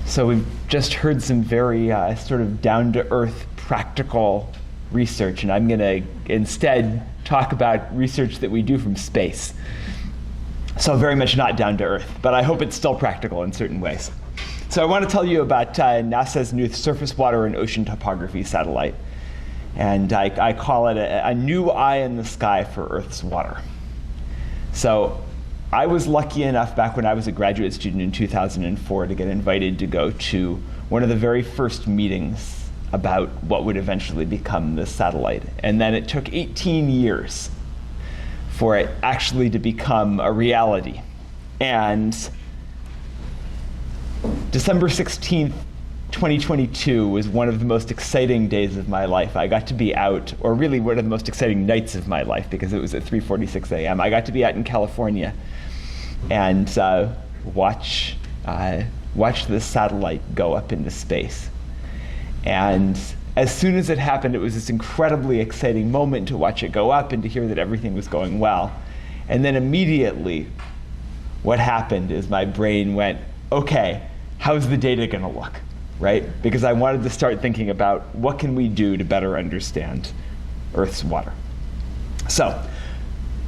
So we've just heard some very sort of down-to-earth practical research, and I'm going to instead talk about research that we do from space. So very much not down to earth, but I hope it's still practical in certain ways. So I want to tell you about NASA's new surface water and ocean topography satellite. And I call it a new eye in the sky for Earth's water. So I was lucky enough back when I was a graduate student in 2004 to get invited to go to one of the very first meetings about what would eventually become this satellite. And then it took 18 years for it actually to become a reality. And December 16th, 2022 was one of the most exciting days of my life. I got to be out, or really one of the most exciting nights of my life, because it was at 3:46 a.m. I got to be out in California and watch this satellite go up into space. And as soon as it happened, it was this incredibly exciting moment to watch it go up and to hear that everything was going well. And then immediately, what happened is my brain went, okay, how's the data going to look, right? Because I wanted to start thinking about what can we do to better understand Earth's water. So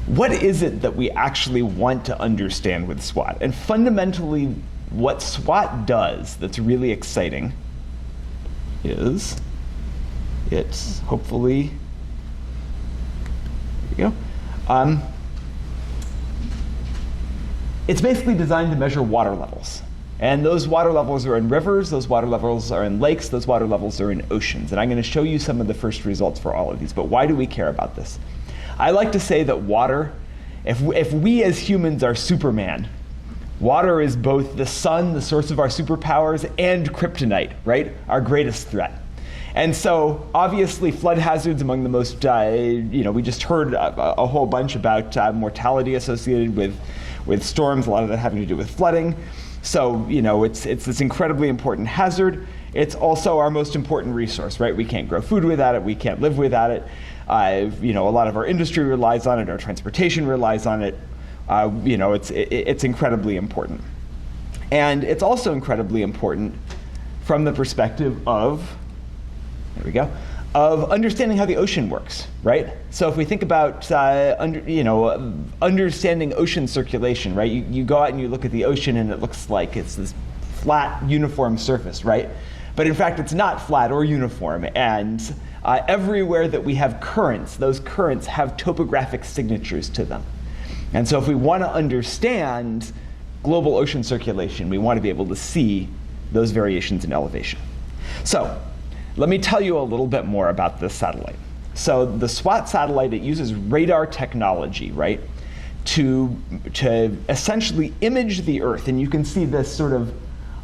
what is it that we actually want to understand with SWOT? And fundamentally, what SWOT does that's really exciting is it's hopefully, there you go. It's basically designed to measure water levels. And those water levels are in rivers, those water levels are in lakes, those water levels are in oceans. And I'm going to show you some of the first results for all of these. But why do we care about this? I like to say that water, if we as humans are Superman, water is both the sun, the source of our superpowers, and kryptonite, right? Our greatest threat. And so, obviously, flood hazards among the most, we just heard a whole bunch about mortality associated with storms, a lot of that having to do with flooding. So, it's this incredibly important hazard. It's also our most important resource, right? We can't grow food without it. We can't live without it. A lot of our industry relies on it. Our transportation relies on it. It's incredibly important. And it's also incredibly important from the perspective of, of understanding how the ocean works, right? So if we think about understanding ocean circulation, right? You go out and you look at the ocean and it looks like it's this flat, uniform surface, right? But in fact, it's not flat or uniform. And everywhere that we have currents, those currents have topographic signatures to them. And so if we want to understand global ocean circulation, we want to be able to see those variations in elevation. So let me tell you a little bit more about this satellite. So the SWOT satellite, it uses radar technology, right, to essentially image the Earth. And you can see this sort of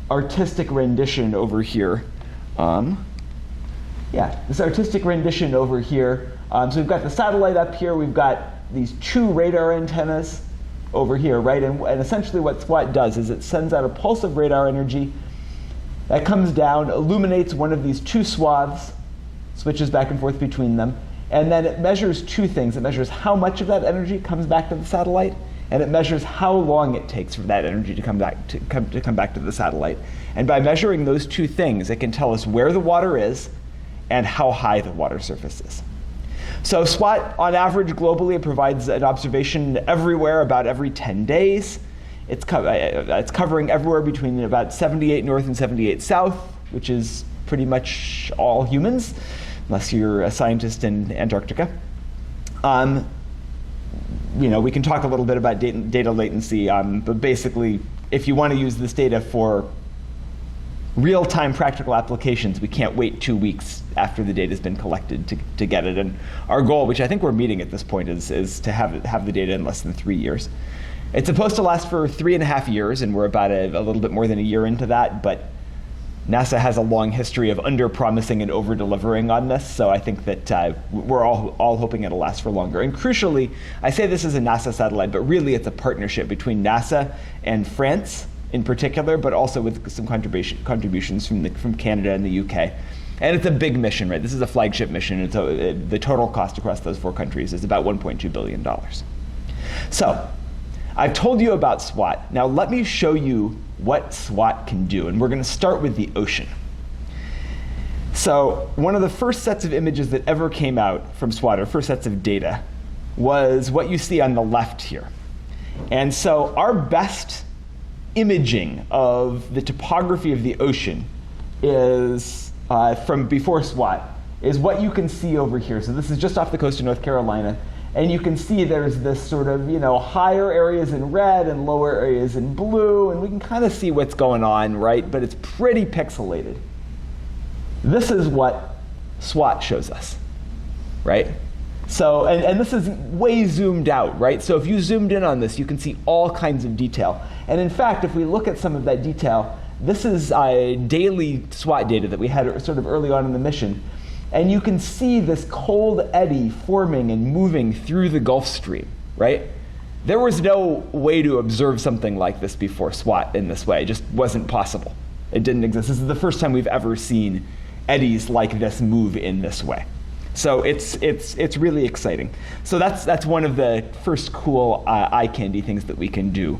artistic rendition over here. This artistic rendition over here. So we've got the satellite up here. We've got these two radar antennas over here, right? And essentially what SWOT does is it sends out a pulse of radar energy that comes down, illuminates one of these two swaths, switches back and forth between them, and then it measures two things. It measures how much of that energy comes back to the satellite, and it measures how long it takes for that energy to come back to the satellite. And by measuring those two things, it can tell us where the water is and how high the water surface is. So SWOT, on average, globally, it provides an observation everywhere about every 10 days. It's covering everywhere between about 78 north and 78 south, which is pretty much all humans, unless you're a scientist in Antarctica. We can talk a little bit about data latency, but basically, if you want to use this data for real-time practical applications, we can't wait 2 weeks after the data has been collected to get it. And our goal, which I think we're meeting at this point, is to have the data in less than 3 years. It's supposed to last for 3.5 years, and we're about a little bit more than a year into that, but NASA has a long history of under-promising and over-delivering on this, so I think that we're all hoping it'll last for longer. And crucially, I say this is a NASA satellite, but really it's a partnership between NASA and France in particular, but also with some contributions from Canada and the UK. And it's a big mission, right? This is a flagship mission. The total cost across those 4 countries is about $1.2 billion. So I've told you about SWOT. Now let me show you what SWAT can do. And we're going to start with the ocean. So one of the first sets of images that ever came out from SWAT, or first sets of data, was what you see on the left here. And so our best imaging of the topography of the ocean is from before SWAT, is what you can see over here. So this is just off the coast of North Carolina. And you can see there's this sort of, higher areas in red and lower areas in blue. And we can kind of see what's going on, right? But it's pretty pixelated. This is what SWAT shows us, right? So, and this is way zoomed out, right? So if you zoomed in on this, you can see all kinds of detail. And in fact, if we look at some of that detail, this is daily SWAT data that we had sort of early on in the mission. And you can see this cold eddy forming and moving through the Gulf Stream, right? There was no way to observe something like this before SWAT in this way. It just wasn't possible. It didn't exist. This is the first time we've ever seen eddies like this move in this way. So it's really exciting. So that's one of the first cool eye candy things that we can do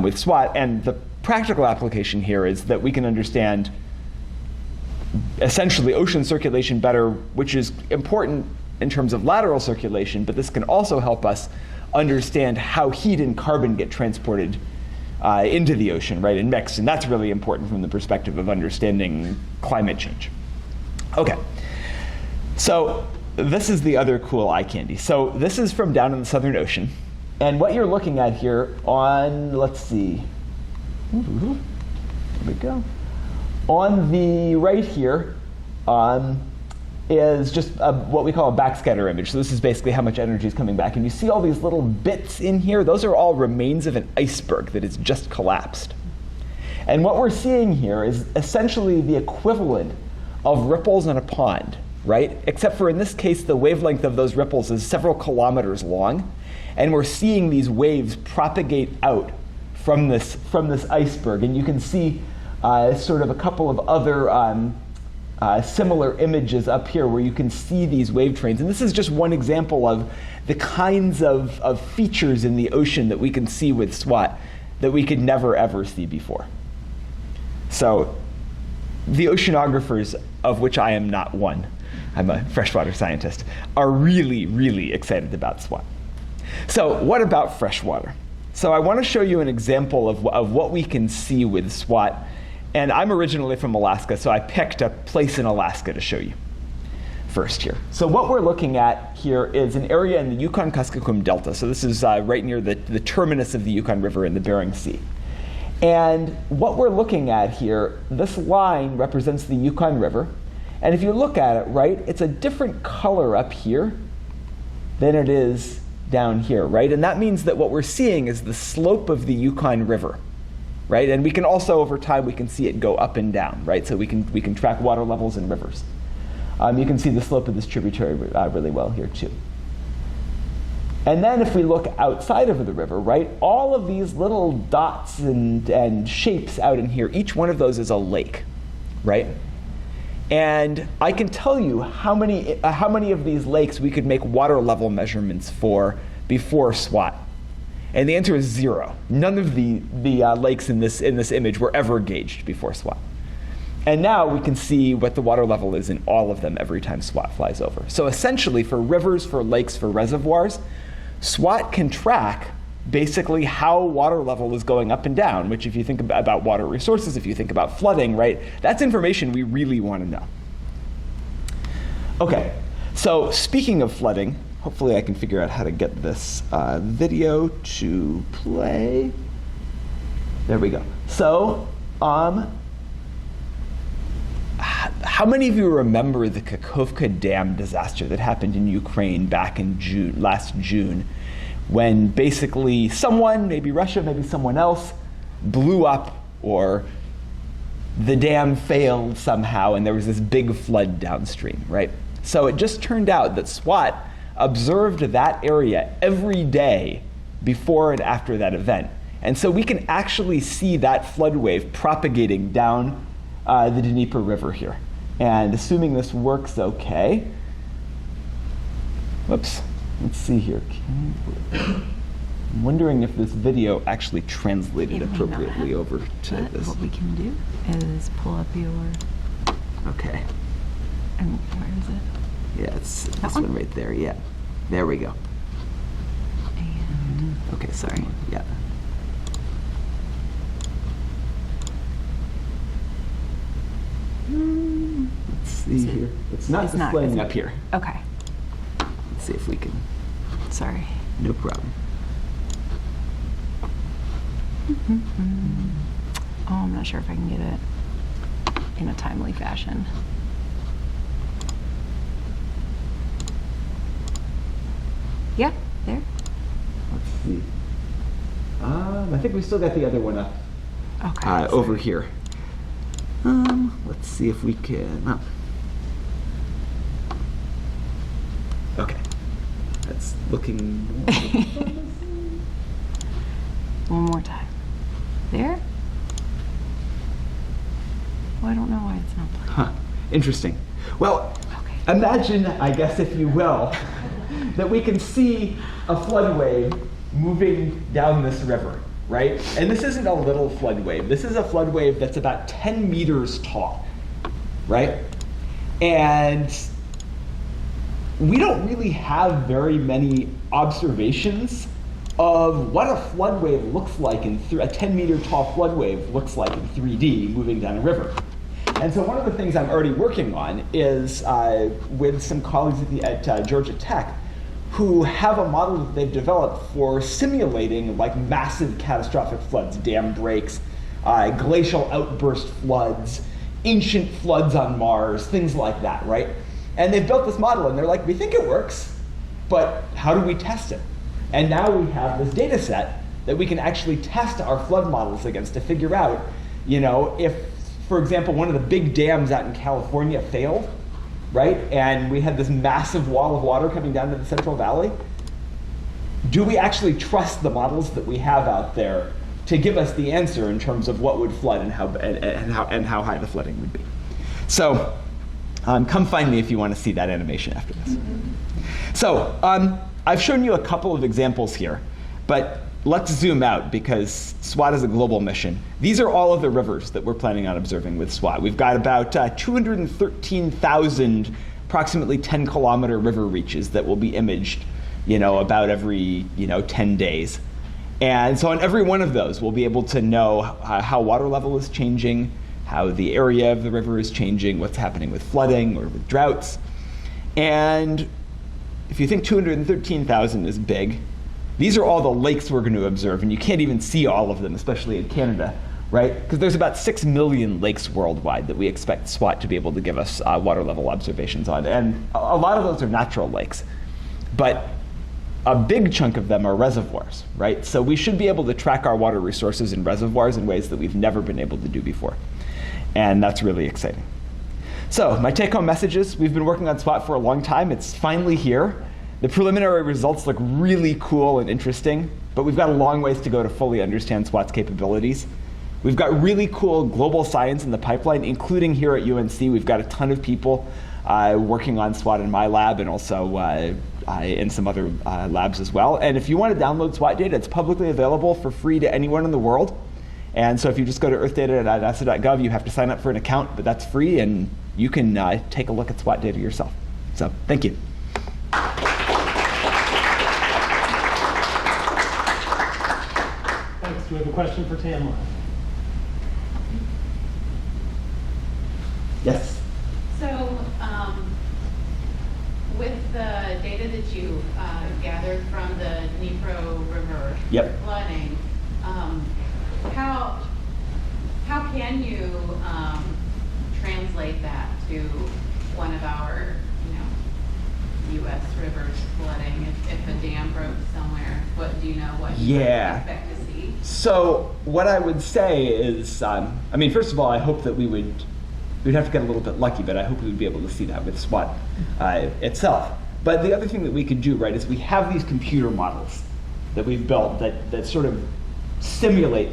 with SWAT. And the practical application here is that we can understand essentially ocean circulation better, which is important in terms of lateral circulation, but this can also help us understand how heat and carbon get transported into the ocean, right, and mixed. And that's really important from the perspective of understanding climate change. Okay, so this is the other cool eye candy. So this is from down in the Southern Ocean. And what you're looking at here on, let's see, there we go. On the right here is just what we call a backscatter image. So this is basically how much energy is coming back. And you see all these little bits in here. Those are all remains of an iceberg that has just collapsed. And what we're seeing here is essentially the equivalent of ripples in a pond, right? Except for in this case, the wavelength of those ripples is several kilometers long. And we're seeing these waves propagate out from this iceberg. And you can see sort of a couple of other similar images up here where you can see these wave trains. And this is just one example of the kinds of features in the ocean that we can see with SWAT that we could never, ever see before. So the oceanographers, of which I am not one, I'm a freshwater scientist, are really, really excited about SWAT. So what about freshwater? So I want to show you an example of what we can see with SWAT. And I'm originally from Alaska, so I picked a place in Alaska to show you first here. So what we're looking at here is an area in the Yukon-Kuskokwim Delta. So this is right near the terminus of the Yukon River in the Bering Sea. And what we're looking at here, this line represents the Yukon River. And if you look at it, right, it's a different color up here than it is down here, right? And that means that what we're seeing is the slope of the Yukon River, right? And we can also, over time, we can see it go up and down, right? So we can track water levels in rivers. You can see the slope of this tributary really well here too. And then if we look outside of the river, right, all of these little dots and shapes out in here, each one of those is a lake, right? And I can tell you how many of these lakes we could make water level measurements for before SWAT. And the answer is 0. None of the lakes in this image were ever gauged before SWAT. And now we can see what the water level is in all of them every time SWAT flies over. So essentially, for rivers, for lakes, for reservoirs, SWAT can track basically how water level is going up and down, which if you think about water resources, if you think about flooding, right, that's information we really want to know. Okay, so speaking of flooding, hopefully I can figure out how to get this video to play. There we go. So, how many of you remember the Kakhovka Dam disaster that happened in Ukraine back in last June, when basically someone, maybe Russia, maybe someone else, blew up, or the dam failed somehow and there was this big flood downstream, right? So it just turned out that SWAT observed that area every day before and after that event. And so we can actually see that flood wave propagating down the Dnieper River here. And assuming this works okay, whoops, let's see here. I'm wondering if this video actually translated appropriately over to but this. what we can do is pull up your, Okay. and where is it? Yeah, it's That this one? one right there. Yeah. There we go. And Okay, sorry. Yeah. Let's see here. It's not It's not, displaying is it? up here. okay, Let's see if we can. sorry. No problem. Oh, I'm not sure if I can get it in a timely fashion. Yeah, there. Let's see. I think we still got the other one up Okay. over here. Let's see if we can. Oh. Okay. That's looking. One more time. There? Well, I don't know why it's not playing. Huh. Interesting. Well, Okay. imagine, I guess, if you will, that we can see a flood wave moving down this river, right? And this isn't a little flood wave. This is a flood wave that's about 10 meters tall, right? And we don't really have very many observations of what a flood wave looks like in a 10-meter tall flood wave looks like in 3D moving down a river. And so one of the things I'm already working on is with some colleagues at Georgia Tech who have a model that they've developed for simulating like massive catastrophic floods, dam breaks, glacial outburst floods, ancient floods on Mars, things like that, right? And they've built this model and they're like, we think it works, but how do we test it? And now we have this data set that we can actually test our flood models against to figure out, if, for example, one of the big dams out in California failed, right? And we had this massive wall of water coming down to the Central Valley. Do we actually trust the models that we have out there to give us the answer in terms of what would flood and how high the flooding would be? So come find me if you want to see that animation after this. So I've shown you a couple of examples here, but let's zoom out because SWAT is a global mission. These are all of the rivers that we're planning on observing with SWAT. We've got about 213,000 approximately 10-kilometer river reaches that will be imaged, about every 10 days. And so on every one of those, we'll be able to know how water level is changing, how the area of the river is changing, what's happening with flooding or with droughts. And if you think 213,000 is big, these are all the lakes we're going to observe, and you can't even see all of them, especially in Canada, right? Because there's about 6 million lakes worldwide that we expect SWAT to be able to give us water level observations on. And a lot of those are natural lakes, but a big chunk of them are reservoirs, right? So we should be able to track our water resources in reservoirs in ways that we've never been able to do before. And that's really exciting. So my take-home message is we've been working on SWAT for a long time. It's finally here. The preliminary results look really cool and interesting, but we've got a long ways to go to fully understand SWAT's capabilities. We've got really cool global science in the pipeline, including here at UNC. We've got a ton of people working on SWAT in my lab and also in some other labs as well. And if you want to download SWAT data, it's publicly available for free to anyone in the world. And so if you just go to earthdata.nasa.gov, you have to sign up for an account, but that's free, and you can take a look at SWAT data yourself. So thank you. Thanks. Do we have a question for Tamlin? Yes. So, with the data that you gathered from the Dnipro River Yep. flooding, how can you translate that to one of our, U.S. rivers flooding? If a dam broke somewhere, what do you know what you would expect to see? So what I would say is, first of all, I hope that we'd have to get a little bit lucky, but I hope we would be able to see that with SWAT itself. But the other thing that we could do, right, is we have these computer models that we've built that sort of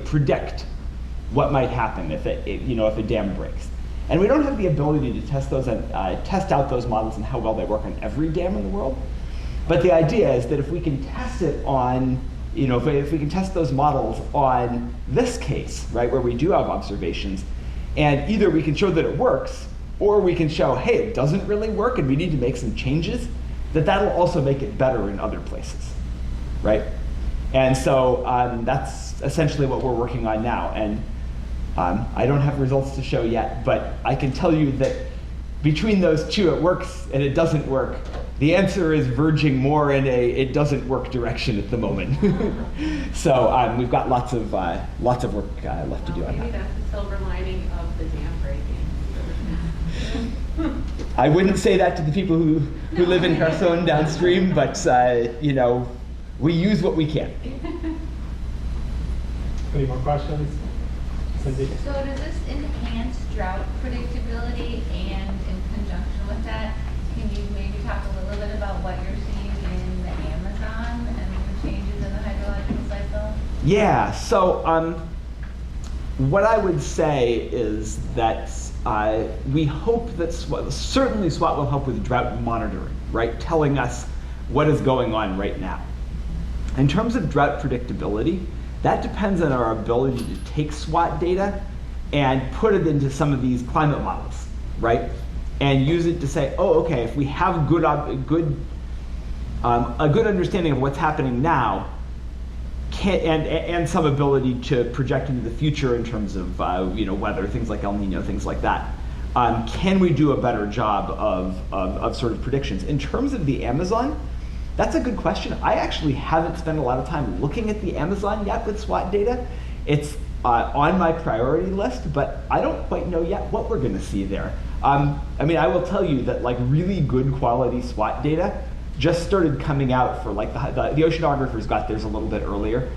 predict what might happen if a dam breaks. And we don't have the ability to test out those models and how well they work on every dam in the world. But the idea is that if we can test it on if we can test those models on this case, right, where we do have observations, and either we can show that it works, or we can show, hey, it doesn't really work and we need to make some changes, that'll also make it better in other places, right? And so that's essentially what we're working on now. And I don't have results to show yet, but I can tell you that between those two, it works and it doesn't work. The answer is verging more in a it doesn't work direction at the moment. So we've got lots of work left to do on Maybe that. that's the silver lining of the dam breaking. I wouldn't say that to the people who live in Kherson downstream, but we use what we can. Any more questions? Cindy? So does this enhance drought predictability, and in conjunction with that, can you maybe talk a little bit about what you're seeing in the Amazon and the changes in the hydrological cycle? Yeah, so what I would say is that we hope that certainly SWAT will help with drought monitoring, right? Telling us what is going on right now. In terms of drought predictability, that depends on our ability to take SWAT data and put it into some of these climate models, right? And use it to say, oh, okay, if we have a good understanding of what's happening now, and some ability to project into the future in terms of weather, things like El Nino, things like that, can we do a better job of sort of predictions? In terms of the Amazon, that's a good question. I actually haven't spent a lot of time looking at the Amazon yet with SWAT data. It's on my priority list, but I don't quite know yet what we're going to see there. I will tell you that really good quality SWAT data just started coming out for the oceanographers got theirs a little bit earlier,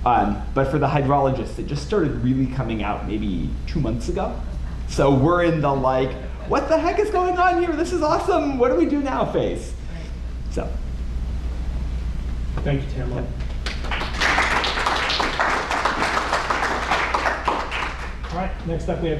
but for the hydrologists, it just started really coming out maybe 2 months ago. So we're in the what the heck is going on here? This is awesome. What do we do now phase? So. Thank you, Tamlin. All right, next up we have